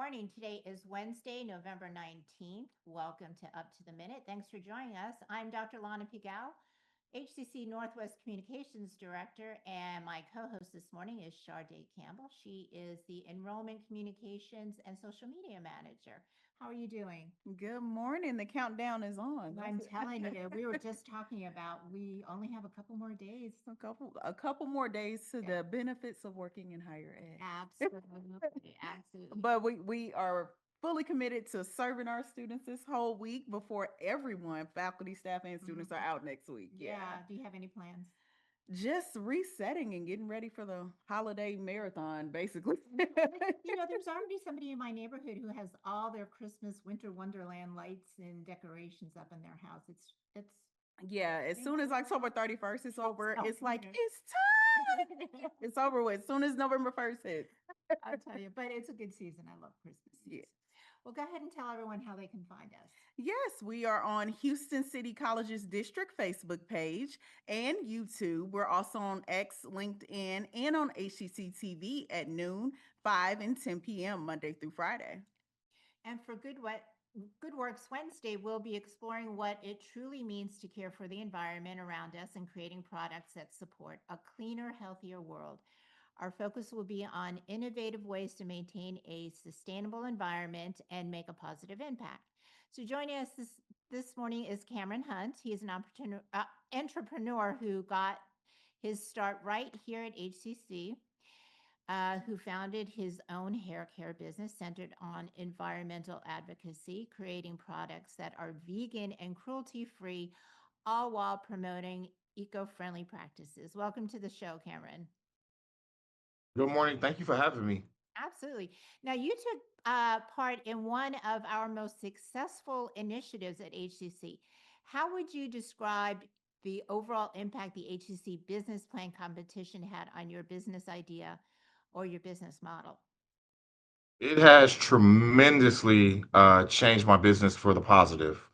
morning. Today is Wednesday, November 19th. Welcome to Up to the Minute. Thanks for joining us. I'm Dr. Lana Pigal, HCC Northwest Communications Director, and my co-host this morning is Sharday Campbell. She is the Enrollment Communications and Social Media Manager. How are you doing? Good morning. The countdown is on. I'm telling you, we were just talking about we only have a couple more days. A couple more days to the benefits of working in higher ed. Absolutely, absolutely. But we are fully committed to serving our students this whole week before everyone, faculty, staff, and students are out next week. Yeah. Do you have any plans? Just resetting and getting ready for the holiday marathon, basically. There's already somebody in my neighborhood who has all their Christmas winter wonderland lights and decorations up in their house. It's Yeah, as soon as October 31st is over, it's like okay. it's time. It's over with. As soon as November 1st hits. I'll tell you, but it's a good season. I love Christmas Yeah. season. Well, go ahead and tell everyone how they can find us. Yes, we are on Houston City College's district Facebook page and YouTube. We're also on X, LinkedIn, and on HCC TV at noon, 5 and 10 p.m. Monday through Friday. And for Good Works Wednesday, we'll be exploring what it truly means to care for the environment around us and creating products that support a cleaner, healthier world. Our focus will be on innovative ways to maintain a sustainable environment and make a positive impact. So joining us this morning is Cameron Hunt. He is an entrepreneur who got his start right here at HCC, who founded his own hair care business centered on environmental advocacy, creating products that are vegan and cruelty free, all while promoting eco friendly practices. Welcome to the show, Cameron. Good morning. Thank you for having me. Absolutely. Now, you took part in one of our most successful initiatives at HCC. How would you describe the overall impact the HCC business plan competition had on your business idea or your business model? It has tremendously changed my business for the positive.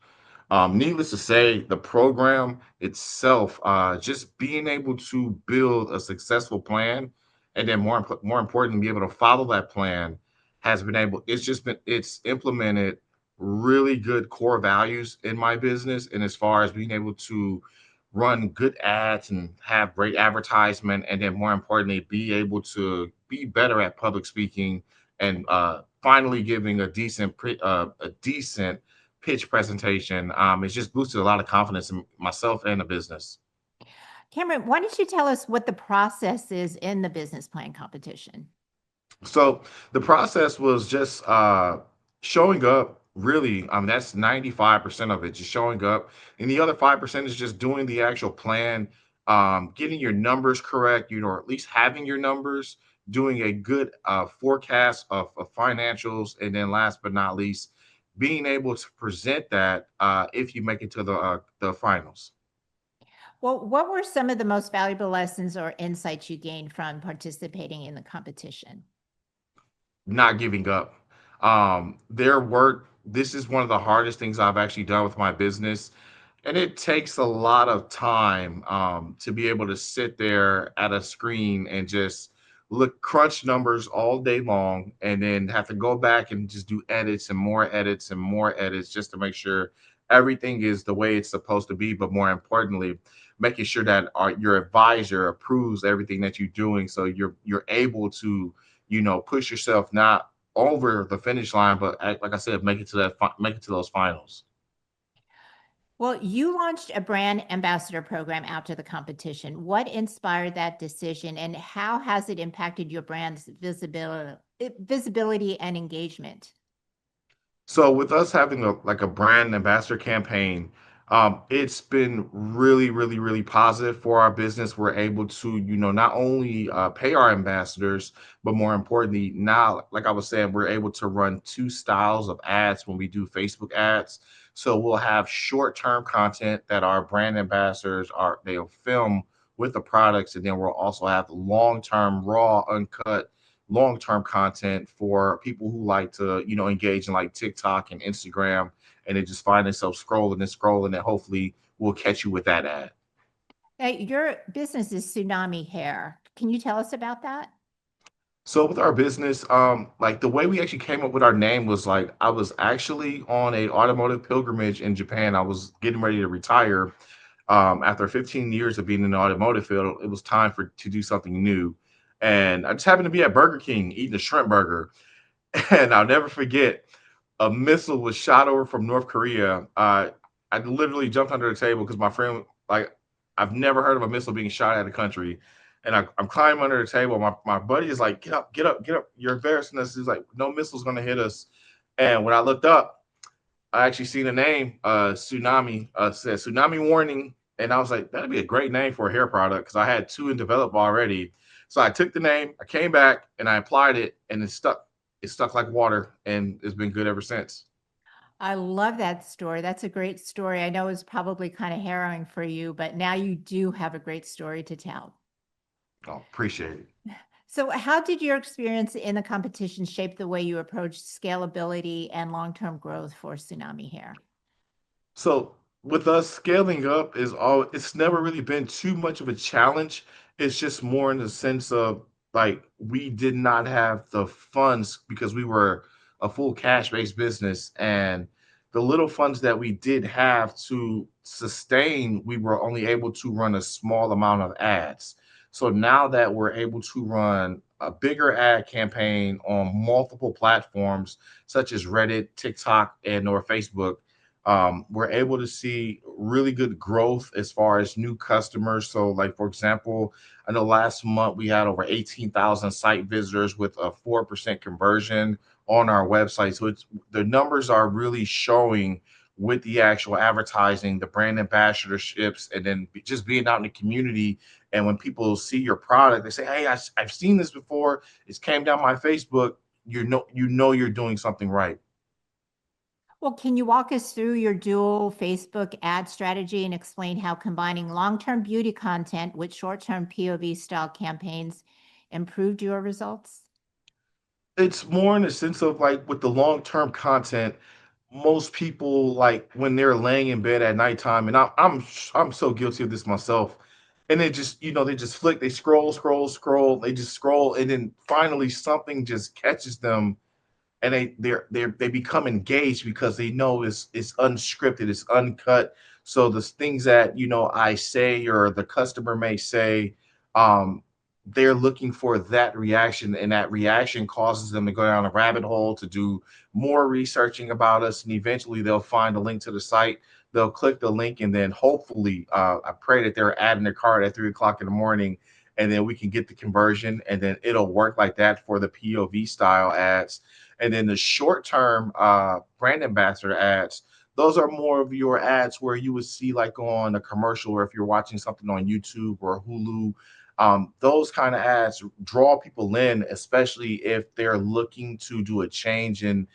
Needless to say, the program itself, just being able to build a successful plan, and then more importantly, be able to follow that plan, has been able. It's implemented really good core values in my business, and as far as being able to run good ads and have great advertisement, and then more importantly, be able to be better at public speaking and finally giving a decent pitch presentation. It's just boosted a lot of confidence in myself and the business. Cameron, why don't you tell us what the process is in the business plan competition? So the process was just showing up. Really, that's 95% of it, just showing up, and the other 5% is just doing the actual plan, getting your numbers correct. Or at least having your numbers, doing a good forecast of financials, and then last but not least, being able to present that if you make it to the finals. Well, what were some of the most valuable lessons or insights you gained from participating in the competition? Not giving up. This is one of the hardest things I've actually done with my business. And it takes a lot of time to be able to sit there at a screen and just crunch numbers all day long, and then have to go back and just do edits and more edits and more edits just to make sure everything is the way it's supposed to be. But more importantly, making sure that your advisor approves everything that you're doing, so you're able to push yourself not over the finish line, but like I said, make it to those finals. Well, you launched a brand ambassador program after the competition. What inspired that decision and how has it impacted your brand's visibility and engagement? So with us having a brand ambassador campaign, it's been really, really, really positive for our business. We're able to, not only pay our ambassadors, but more importantly, now, like I was saying, we're able to run two styles of ads when we do Facebook ads. So we'll have short-term content that our brand ambassadors they'll film with the products, and then we'll also have long-term, raw, uncut long-term content for people who like to, engage in like TikTok and Instagram, and they just find themselves scrolling and scrolling, and hopefully we'll catch you with that ad. Your business is Tsunami Hair. Can you tell us about that? So with our business, like the way we actually came up with our name was like I was actually on a automotive pilgrimage in Japan. I was getting ready to retire. After 15 years of being in the automotive field, it was time for to do something new. And I just happened to be at Burger King eating a shrimp burger. And I'll never forget a missile was shot over from North Korea. I literally jumped under the table because my friend, like, I've never heard of a missile being shot at a country. And I'm climbing under the table. My buddy is like, get up, get up, get up. You're embarrassing us. He's like, no missile's going to hit us. And when I looked up, I actually seen a name, Tsunami, said Tsunami Warning. And I was like, that'd be a great name for a hair product because I had two in develop already. So I took the name, I came back and I applied it and it stuck. It stuck like water and it's been good ever since. I love that story. That's a great story. I know it's probably kind of harrowing for you, but now you do have a great story to tell. Oh, appreciate it. So, how did your experience in the competition shape the way you approached scalability and long-term growth for Tsunami Hair? So with us scaling up is all it's never really been too much of a challenge. It's just more in the sense of like we did not have the funds because we were a full cash-based business and the little funds that we did have to sustain, we were only able to run a small amount of ads. So now that we're able to run a bigger ad campaign on multiple platforms such as Reddit, TikTok, and or Facebook, we're able to see really good growth as far as new customers. So, like for example, I know last month we had over 18,000 site visitors with a 4% conversion on our website. So it's the numbers are really showing with the actual advertising, the brand ambassadorships, and then just being out in the community. And when people see your product, they say, "Hey, I've seen this before. It's came down my Facebook." You know you're doing something right. Well, can you walk us through your dual Facebook ad strategy and explain how combining long-term beauty content with short-term POV style campaigns improved your results? It's more in the sense of like with the long-term content, most people like when they're laying in bed at nighttime, and I'm so guilty of this myself. And they just, they just flick, they scroll, scroll, scroll, they just scroll, and then finally something just catches them and they become engaged because they know it's unscripted, it's uncut. So the things that I say or the customer may say, um, they're looking for that reaction, and that reaction causes them to go down a rabbit hole to do more researching about us, and eventually they'll find a link to the site. They'll click the link, and then hopefully, I pray that they're adding their card at 3 o'clock in the morning, and then we can get the conversion, and then it'll work like that for the POV style ads. And then the short term brand ambassador ads, those are more of your ads where you would see like on a commercial or if you're watching something on YouTube or Hulu. Those kind of ads draw people in, especially if they're looking to do a change in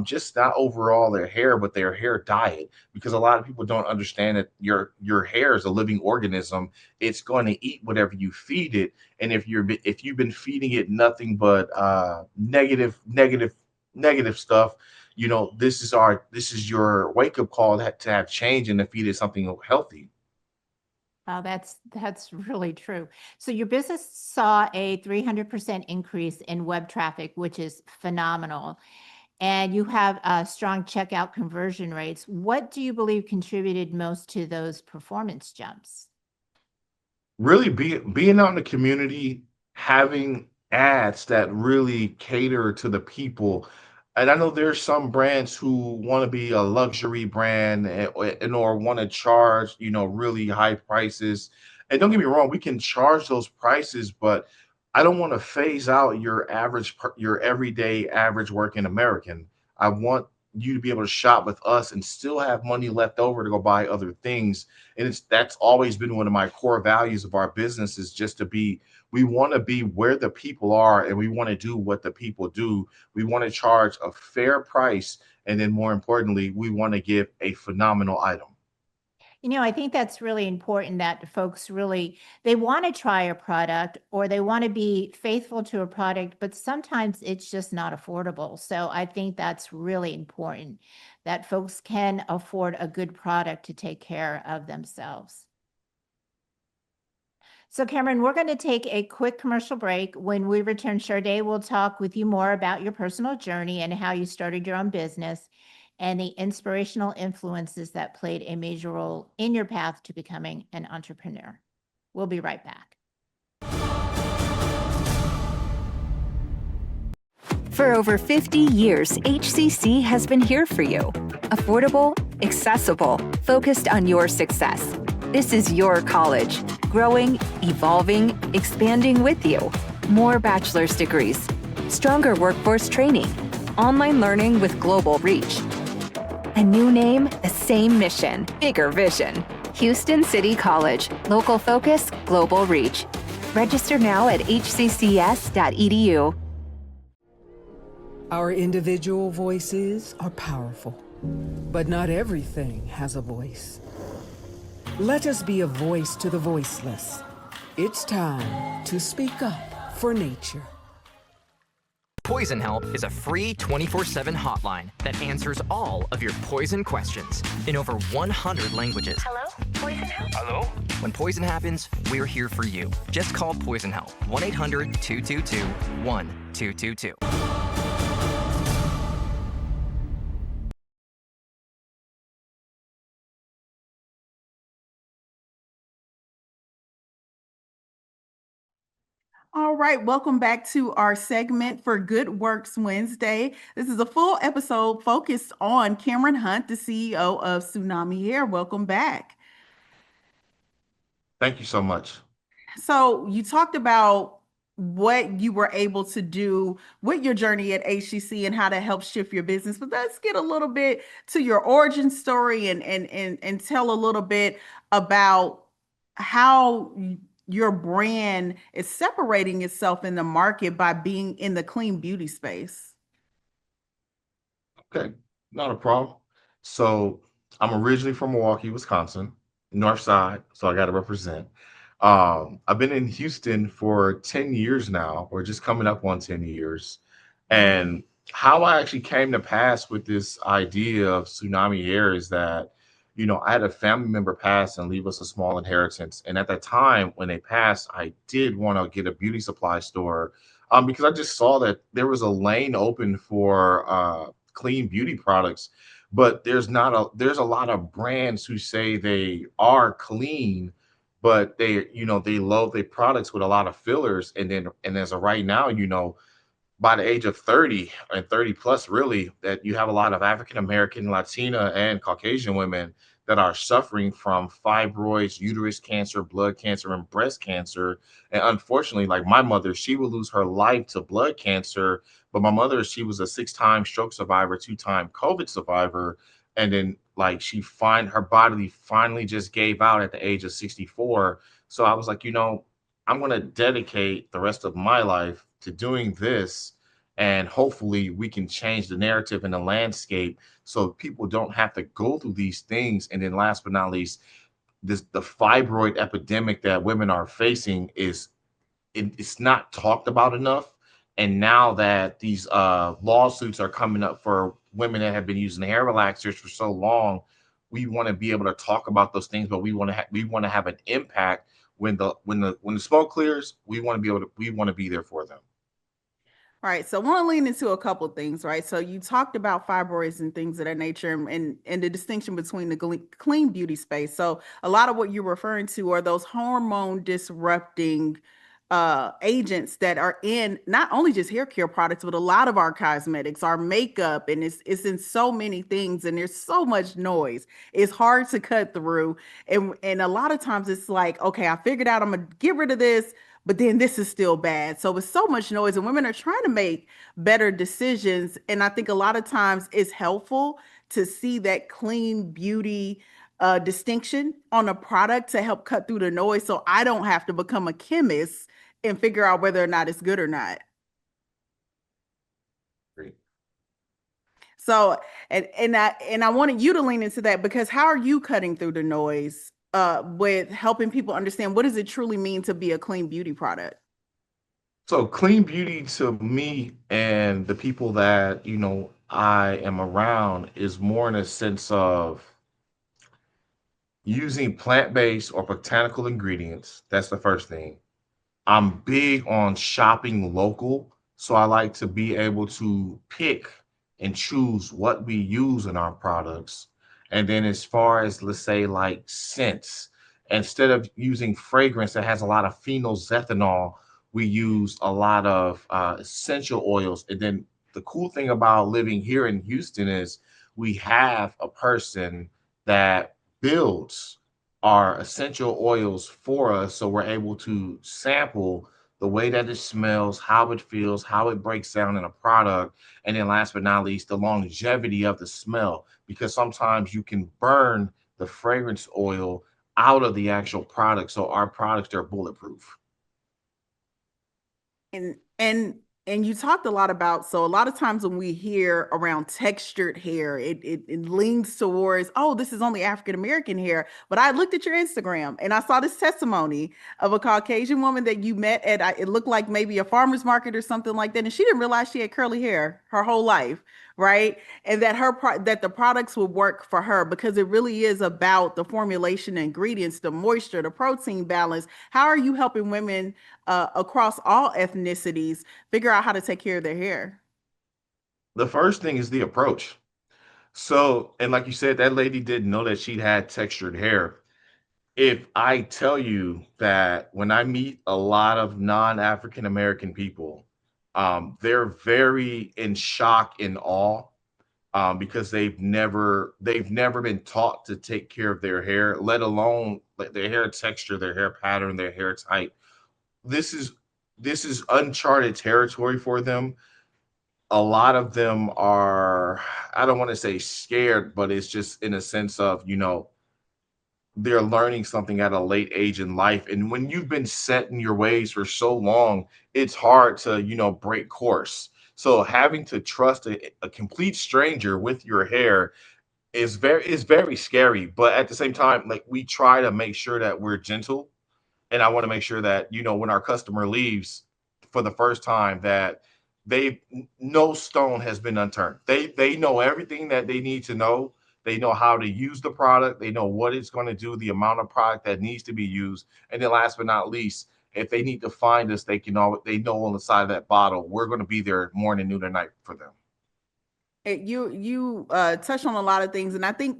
just not overall their hair, but their hair diet. Because a lot of people don't understand that your hair is a living organism. It's going to eat whatever you feed it, and if you've been feeding it nothing but negative stuff, this is your wake up call to have change and to feed it something healthy. Oh, that's really true. So your business saw a 300% increase in web traffic, which is phenomenal. And you have strong checkout conversion rates. What do you believe contributed most to those performance jumps? Really being out in the community, having ads that really cater to the people. And I know there's some brands who want to be a luxury brand and or want to charge, really high prices. And don't get me wrong, we can charge those prices, but I don't want to phase out your everyday average working American. I want you to be able to shop with us and still have money left over to go buy other things. And that's always been one of my core values of our business is just to be we want to be where the people are and we want to do what the people do. We want to charge a fair price, and then more importantly we want to give a phenomenal item. I think that's really important that folks really they want to try a product or they want to be faithful to a product, but sometimes it's just not affordable. So I think that's really important that folks can afford a good product to take care of themselves. So, Cameron, we're going to take a quick commercial break. When we return, Sade will talk with you more about your personal journey and how you started your own business and the inspirational influences that played a major role in your path to becoming an entrepreneur. We'll be right back. For over 50 years, HCC has been here for you. Affordable, accessible, focused on your success. This is your college, growing, evolving, expanding with you. More bachelor's degrees, stronger workforce training, online learning with global reach. A new name, the same mission, bigger vision. Houston City College, local focus, global reach. Register now at hccs.edu. Our individual voices are powerful, but not everything has a voice. Let us be a voice to the voiceless. It's time to speak up for nature. Poison Help is a free 24/7 hotline that answers all of your poison questions in over 100 languages. Hello? Poison Help? Hello? When poison happens, we're here for you. Just call Poison Help, 1-800-222-1222. All right, welcome back to our segment for Good Works Wednesday. This is a full episode focused on Cameron Hunt, the CEO of Tsunami Hair. Welcome back. Thank you so much. So you talked about what you were able to do with your journey at HCC and how that helped shift your business. But let's get a little bit to your origin story and tell a little bit about how your brand is separating itself in the market by being in the clean beauty space. Okay, not a problem. So I'm originally from Milwaukee, Wisconsin, North Side, so I got to represent. I've been in Houston for 10 years now, or just coming up on 10 years. And how I actually came to pass with this idea of Tsunami Hair is that, I had a family member pass and leave us a small inheritance. And at that time, when they passed, I did want to get a beauty supply store because I just saw that there was a lane open for clean beauty products, but there's a lot of brands who say they are clean, but they load their products with a lot of fillers. And as of right now, by the age of 30 and 30 plus, really, that you have a lot of African American, Latina, and Caucasian women that are suffering from fibroids, uterus cancer, blood cancer, and breast cancer. And unfortunately, like my mother, she will lose her life to blood cancer. But my mother, she was a 6-time stroke survivor, 2-time COVID survivor. And then like her body finally just gave out at the age of 64. So I was like, I'm going to dedicate the rest of my life to doing this. And hopefully we can change the narrative and the landscape so people don't have to go through these things. And then last but not least, the fibroid epidemic that women are facing it's not talked about enough. And now that these lawsuits are coming up for women that have been using hair relaxers for so long, we want to be able to talk about those things, but we want to have an impact when the smoke clears. We want to be there for them. All right, so I want to lean into a couple of things, right? So you talked about fibroids and things of that nature and the distinction between the clean beauty space. So a lot of what you're referring to are those hormone disrupting agents that are in not only just hair care products, but a lot of our cosmetics, our makeup, and it's in so many things, and there's so much noise. It's hard to cut through. And a lot of times it's like, okay, I figured out I'm gonna get rid of this, but then this is still bad. So with so much noise, and women are trying to make better decisions. And I think a lot of times it's helpful to see that clean beauty distinction on a product to help cut through the noise, so I don't have to become a chemist and figure out whether or not it's good or not. Great. So, and I wanted you to lean into that, because how are you cutting through the noise with helping people understand what does it truly mean to be a clean beauty product? So clean beauty to me and the people that, I am around is more in a sense of using plant-based or botanical ingredients. That's the first thing. I'm big on shopping local, so I like to be able to pick and choose what we use in our products. And then as far as let's say like scents, instead of using fragrance that has a lot of phenolzethanol, we use a lot of essential oils. And then the cool thing about living here in Houston is we have a person that builds our essential oils for us, so we're able to sample the way that it smells, how it feels, how it breaks down in a product, and then last but not least, the longevity of the smell, because sometimes you can burn the fragrance oil out of the actual product. So our products are bulletproof. And you talked a lot about, so a lot of times when we hear around textured hair, it leans towards, oh, this is only African American hair. But I looked at your Instagram and I saw this testimony of a Caucasian woman that you met at, it looked like maybe a farmer's market or something like that, and she didn't realize she had curly hair her whole life, right? And that that the products would work for her, because it really is about the formulation, ingredients, the moisture, the protein balance. How are you helping women across all ethnicities figure out how to take care of their hair? The first thing is the approach. So, and like you said, that lady didn't know that she'd had textured hair. If I tell you that when I meet a lot of non-African American people, they're very in shock and awe, because they've never been taught to take care of their hair, let alone like their hair texture, their hair pattern, their hair type. This is this is uncharted territory for them. A lot of them are, I don't want to say scared, but it's just in a sense of, they're learning something at a late age in life. And when you've been set in your ways for so long, it's hard to, break course. So having to trust a complete stranger with your hair is very scary. But at the same time, like we try to make sure that we're gentle, and I want to make sure that when our customer leaves for the first time, that they no stone has been unturned. They know everything that they need to know. They know how to use the product. They know what it's going to do, the amount of product that needs to be used, and then last but not least, if they need to find us, they know on the side of that bottle we're going to be there morning, noon, and night for them. You touched on a lot of things, and I think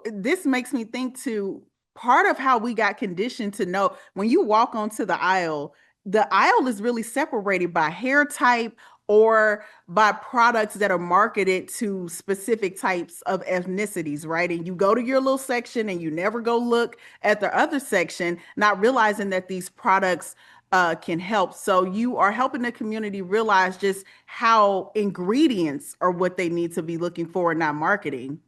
this makes me think to part of how we got conditioned to know when you walk onto the aisle is really separated by hair type or by products that are marketed to specific types of ethnicities, right? And you go to your little section and you never go look at the other section, not realizing that these products can help. So you are helping the community realize just how ingredients are what they need to be looking for and not marketing.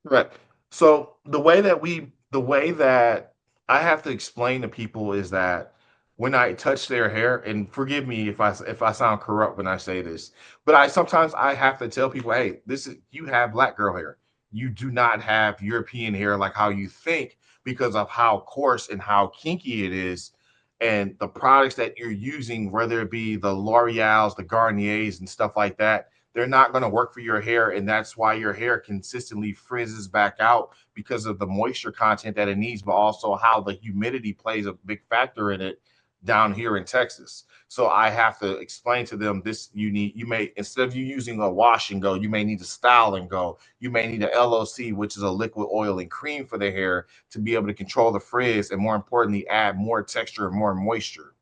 Correct. So the way that I have to explain to people is that when I touch their hair, and forgive me if I sound corrupt when I say this, but I sometimes have to tell people, hey, this is you have black girl hair. You do not have European hair like how you think, because of how coarse and how kinky it is. And the products that you're using, whether it be the L'Oreal's, the Garniers, and stuff like that, they're not going to work for your hair. And that's why your hair consistently frizzes back out, because of the moisture content that it needs, but also how the humidity plays a big factor in it down here in Texas. So I have to explain to them this: you may, instead of you using a wash and go, you may need a style and go. You may need a LOC, which is a liquid oil and cream for the hair, to be able to control the frizz and more importantly, add more texture and more moisture.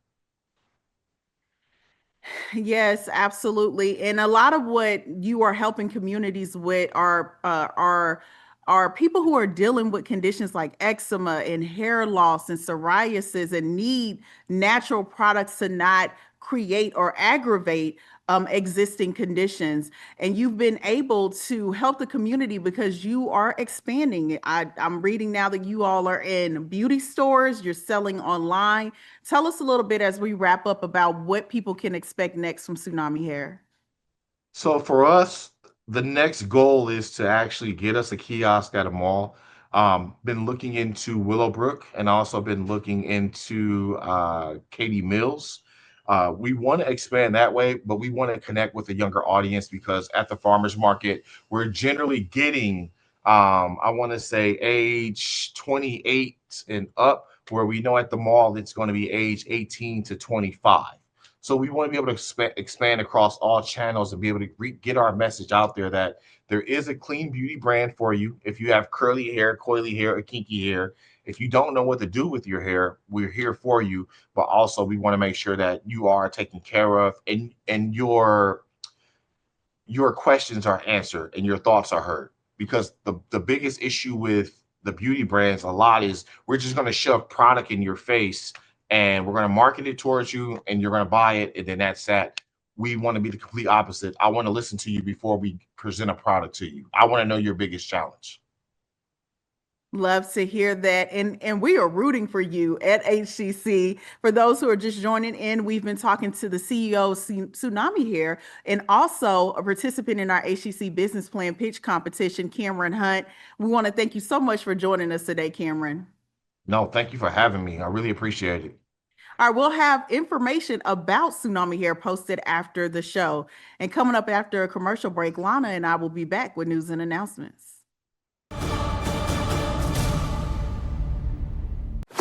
Yes, absolutely. And a lot of what you are helping communities with are people who are dealing with conditions like eczema and hair loss and psoriasis and need natural products to not create or aggravate existing conditions. And you've been able to help the community because you are expanding. I'm reading now that you all are in beauty stores, you're selling online. Tell us a little bit as we wrap up about what people can expect next from Tsunami Hair. So for us, the next goal is to actually get us a kiosk at a mall. Been looking into Willowbrook and also been looking into Katy Mills. We want to expand that way, but we want to connect with a younger audience, because at the farmers market, we're generally getting I want to say age 28 and up, where we know at the mall it's going to be age 18 to 25. So we want to be able to expand across all channels and be able to get our message out there that there is a clean beauty brand for you. If you have curly hair, coily hair, or kinky hair, if you don't know what to do with your hair, we're here for you. But also, we want to make sure that you are taken care of, and your questions are answered and your thoughts are heard. Because the biggest issue with the beauty brands a lot is we're just going to shove product in your face and we're going to market it towards you and you're going to buy it, and then that's that. We want to be the complete opposite. I want to listen to you before we present a product to you. I want to know your biggest challenge. Love to hear that. And we are rooting for you at HCC. For those who are just joining in, we've been talking to the CEO of Tsunami Hair and also a participant in our HCC business plan pitch competition, Cameron Hunt. We want to thank you so much for joining us today, Cameron. No, thank you for having me. I really appreciate it. All right, we'll have information about Tsunami Hair posted after the show. And coming up after a commercial break, Lana and I will be back with news and announcements.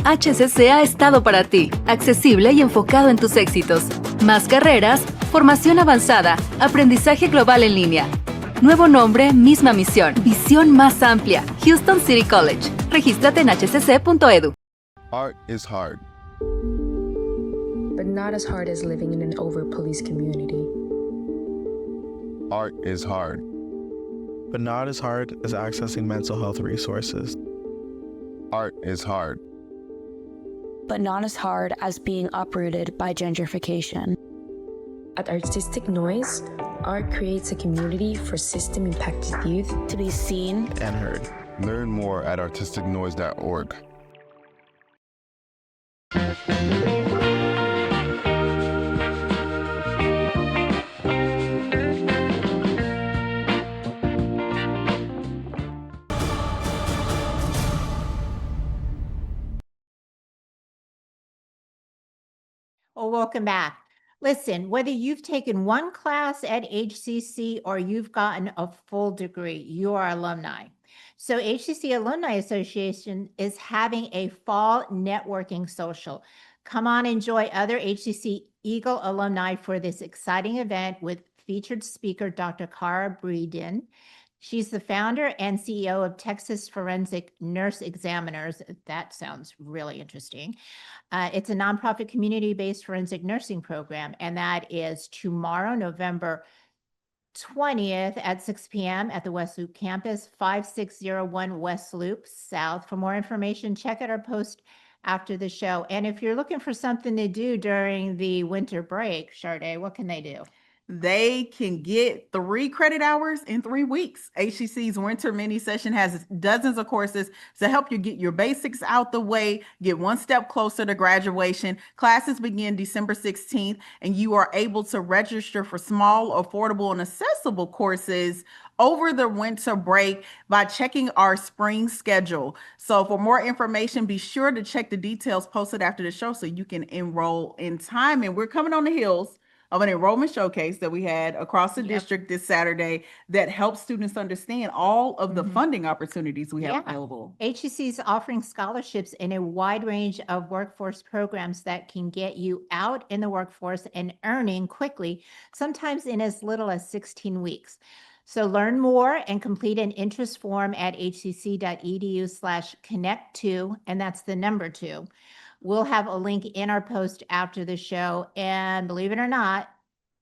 HCC ha estado para ti, accesible y enfocado en tus éxitos. Más carreras, formación avanzada, aprendizaje global en línea. Nuevo nombre, misma misión, visión más amplia. Houston City College. Regístrate en hcc.edu. Art is hard. But not as hard as living in an over-policed community. Art is hard. But not as hard as accessing mental health resources. Art is hard. But not as hard as being uprooted by gentrification. At Artistic Noise, art creates a community for system-impacted youth to be seen and heard. Learn more at artisticnoise.org. Well, welcome back. Listen, whether you've taken one class at HCC or you've gotten a full degree, you are alumni. So HCC Alumni Association is having a fall networking social. Come on, enjoy other HCC Eagle alumni for this exciting event with featured speaker Dr. Cara Breeden. She's the founder and CEO of Texas Forensic Nurse Examiners. That sounds really interesting. It's a nonprofit community-based forensic nursing program, and that is tomorrow, November 20th at 6 p.m. at the West Loop campus, 5601 West Loop South. For more information, check out our post after the show. And if you're looking for something to do during the winter break, Sade, what can they do? They can get 3 credit hours in 3 weeks. HCC's winter mini session has dozens of courses to help you get your basics out the way, get one step closer to graduation. Classes begin December 16th, and you are able to register for small, affordable, and accessible courses over the winter break by checking our spring schedule. So for more information, be sure to check the details posted after the show so you can enroll in time. And we're coming on the heels of an enrollment showcase that we had across the district this Saturday that helps students understand all of the funding opportunities we have available. HCC is offering scholarships in a wide range of workforce programs that can get you out in the workforce and earning quickly, sometimes in as little as 16 weeks. So learn more and complete an interest form at hcc.edu/connect2, and that's the number 2. We'll have a link in our post after the show. And believe it or not,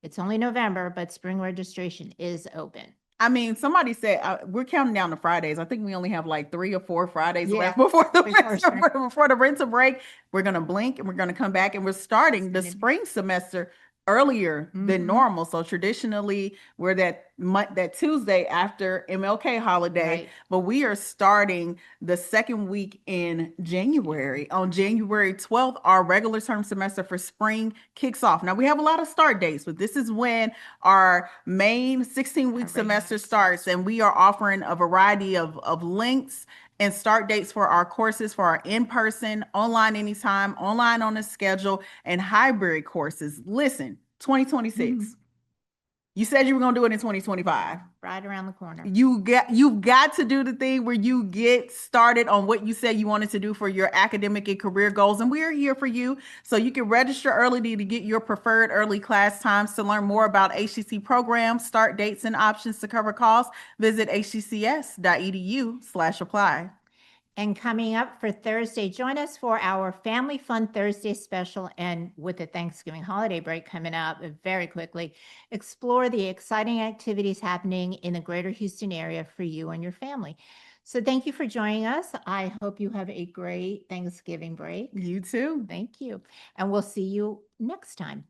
it's only November, but spring registration is open. I mean, somebody said we're counting down the Fridays. I think we only have like 3 or 4 Fridays left before the winter break. We're going to blink and we're going to come back, and we're starting the spring semester earlier than normal. So traditionally we're that Tuesday after MLK holiday, but we are starting the second week in January. On January 12th, our regular term semester for spring kicks off. Now we have a lot of start dates, but this is when our main 16-week semester starts, and we are offering a variety of links and start dates for our courses, for our in-person, online anytime, online on a schedule, and hybrid courses. Listen, 2026, You said you were going to do it in 2025. Right around the corner. You've got to do the thing where you get started on what you said you wanted to do for your academic and career goals. And we're here for you. So you can register early to get your preferred early class times. To learn more about HCC programs, start dates, and options to cover costs, visit hccs.edu/apply. And coming up for Thursday, join us for our Family Fun Thursday special. And with the Thanksgiving holiday break coming up very quickly, explore the exciting activities happening in the greater Houston area for you and your family. So thank you for joining us. I hope you have a great Thanksgiving break. You too. Thank you. And we'll see you next time.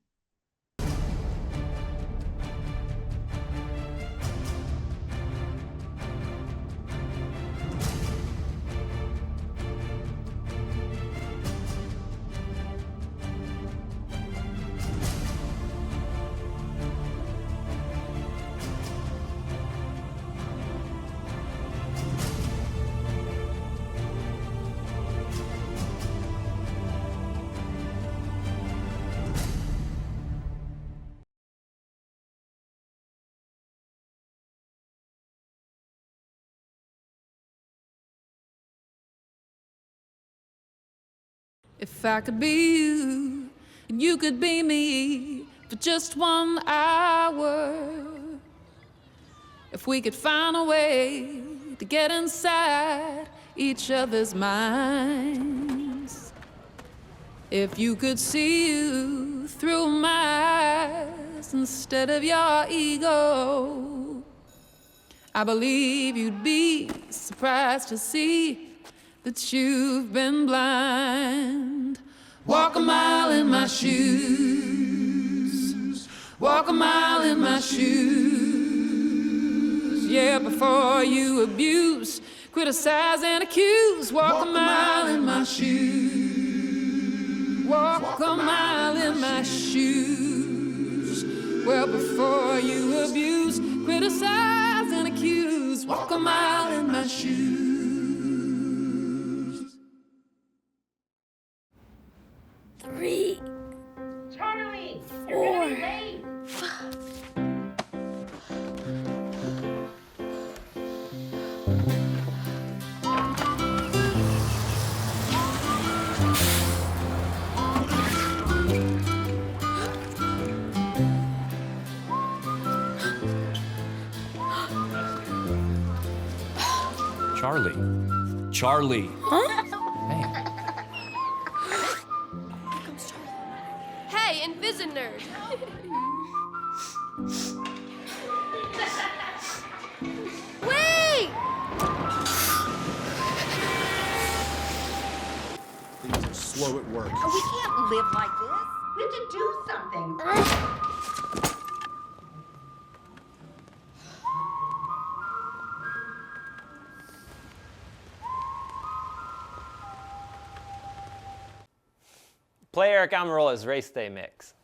If I could be you, and you could be me for just 1 hour. If we could find a way to get inside each other's minds. If you could see you through my eyes instead of your ego, I believe you'd be surprised to see that you've been blind. Walk a mile in my shoes. Walk a mile in my shoes. Yeah, before you abuse, criticize and accuse. Walk a mile in my shoes. Walk a mile in my shoes. Well, before you abuse, criticize and accuse. Walk a mile in my shoes. Three. Charlie, you're gonna be late. Charlie. Huh? Hey. Hey, Invisi-Nerd. Wait! Things are slow at work. Oh, we can't live like this. We have to do something. Play Eric Amarola's Race Day Mix.